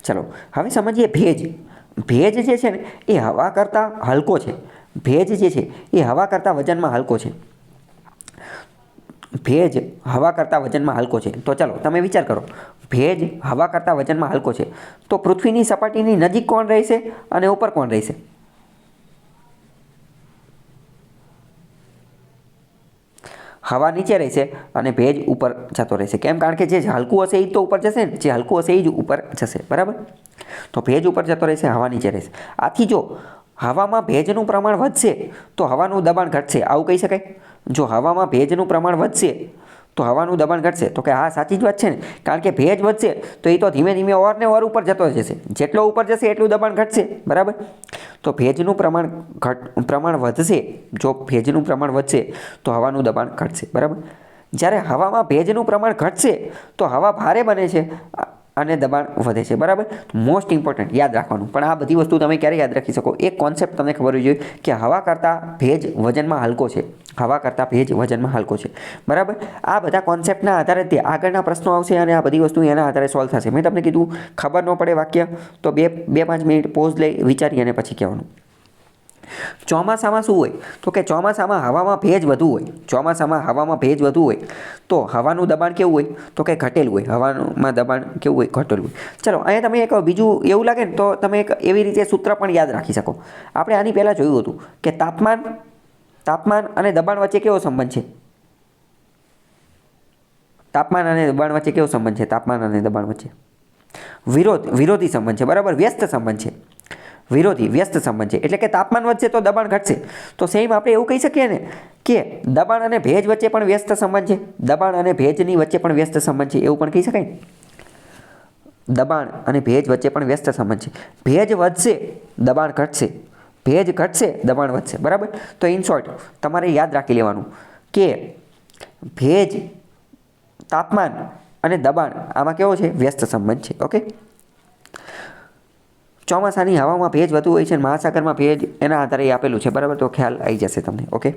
ચલો હવે સમજીએ ભેજ. ભેજ જે છે ને એ હવા કરતાં હલકો છે. ભેજ જે છે એ હવા કરતાં વજનમાં હલકો છે. ભેજ હવા કરતાં વજનમાં હલકો છે. તો ચાલો તમે વિચાર કરો, ભેજ હવા કરતાં વજનમાં હલકો છે તો પૃથ્વીની સપાટીની નજીક કોણ રહેશે અને ઉપર કોણ રહેશે? હવા નીચે રહેશે અને ભેજ ઉપર જતો રહેશે. કેમ? કારણ કે જે હલકું હશે એ જ તો ઉપર જશે ને, જે હલકું હશે એ જ ઉપર જશે, બરાબર? તો ભેજ ઉપર જતો રહેશે, હવા નીચે રહેશે. આથી જો હવામાં ભેજનું પ્રમાણ વધશે તો હવાનું દબાણ ઘટશે, આવું કહી શકાય? જો હવામાં ભેજનું પ્રમાણ વધશે તો હવાનું દબાણ ઘટશે. તો કે હા, સાચી જ વાત છે ને, કારણ કે ભેજ વધશે તો એ તો ધીમે ધીમે ઓર ને ઓર ઉપર જતો જશે. જેટલો ઉપર જશે એટલું દબાણ ઘટશે, બરાબર? તો ભેજનું પ્રમાણ વધશે. જો ભેજનું પ્રમાણ વધશે તો હવાનું દબાણ ઘટશે, બરાબર? જ્યારે હવામાં ભેજનું પ્રમાણ ઘટશે તો હવા ભારે બને છે અને દબાણ વધે છે, બરાબર? મોસ્ટ ઇમ્પોર્ટન્ટ યાદ રાખવાનું. પણ આ બધી વસ્તુ તમે ક્યારે યાદ રાખી શકો? એક કોન્સેપ્ટ તમને ખબર હોવી જોઈએ કે હવા કરતાં ભેજ વજનમાં હલકો છે. હવા કરતાં ભેજ વજનમાં હલકો છે, બરાબર? આ બધા કોન્સેપ્ટના આધારે તે આગળના પ્રશ્નો આવશે અને આ બધી વસ્તુ એના આધારે સોલ્વ થશે. મેં તમને કીધું ખબર ન પડે વાક્ય તો 2-5 મિનિટ પોઝ લઈ વિચારી અને પછી કહેવાનું. ચોમાસામાં શું હોય? તો કે ચોમાસામાં હવામાં ભેજ વધુ હોય. ચોમાસામાં હવામાં ભેજ વધુ હોય તો હવાનું દબાણ કેવું હોય? તો કે ઘટેલું હોય. હવામાં દબાણ કેવું હોય? ઘટેલું હોય. ચલો અહીંયા તમે એક બીજું એવું લાગે ને તો તમે એક એવી રીતે સૂત્ર પણ યાદ રાખી શકો. આપણે આની પહેલાં જોયું હતું કે તાપમાન અને દબાણ વચ્ચે કેવો સંબંધ છે? તાપમાન અને દબાણ વચ્ચે કેવો સંબંધ છે? તાપમાન અને દબાણ વચ્ચે વિરોધી સંબંધ છે, બરાબર? વ્યસ્ત સંબંધ છે. વ્યસ્ત સંબંધ છે. એટલે કે તાપમાન વધશે તો દબાણ ઘટશે. તો સેમ આપણે એવું કહી શકીએ ને કે દબાણ અને ભેજ વચ્ચે પણ વ્યસ્ત સંબંધ છે. દબાણ અને ભેજની વચ્ચે પણ વ્યસ્ત સંબંધ છે, એવું પણ કહી શકાય ને? દબાણ અને ભેજ વચ્ચે પણ વ્યસ્ત સંબંધ છે. ભેજ વધશે, દબાણ ઘટશે. ભેજ ઘટશે, દબાણ વધશે, બરાબર? તો ઇન શોર્ટ તમારે યાદ રાખી લેવાનું કે ભેજ, તાપમાન અને દબાણ આમાં કેવો છે? વ્યસ્ત સંબંધ છે. ઓકે. ચોમાસાની હવામાં ભેજ વધુ હોય છે અને મહાસાગરમાં ભેજ, એના આધારે આપેલું છે, બરાબર? તો ખ્યાલ આવી જશે તમને. ઓકે.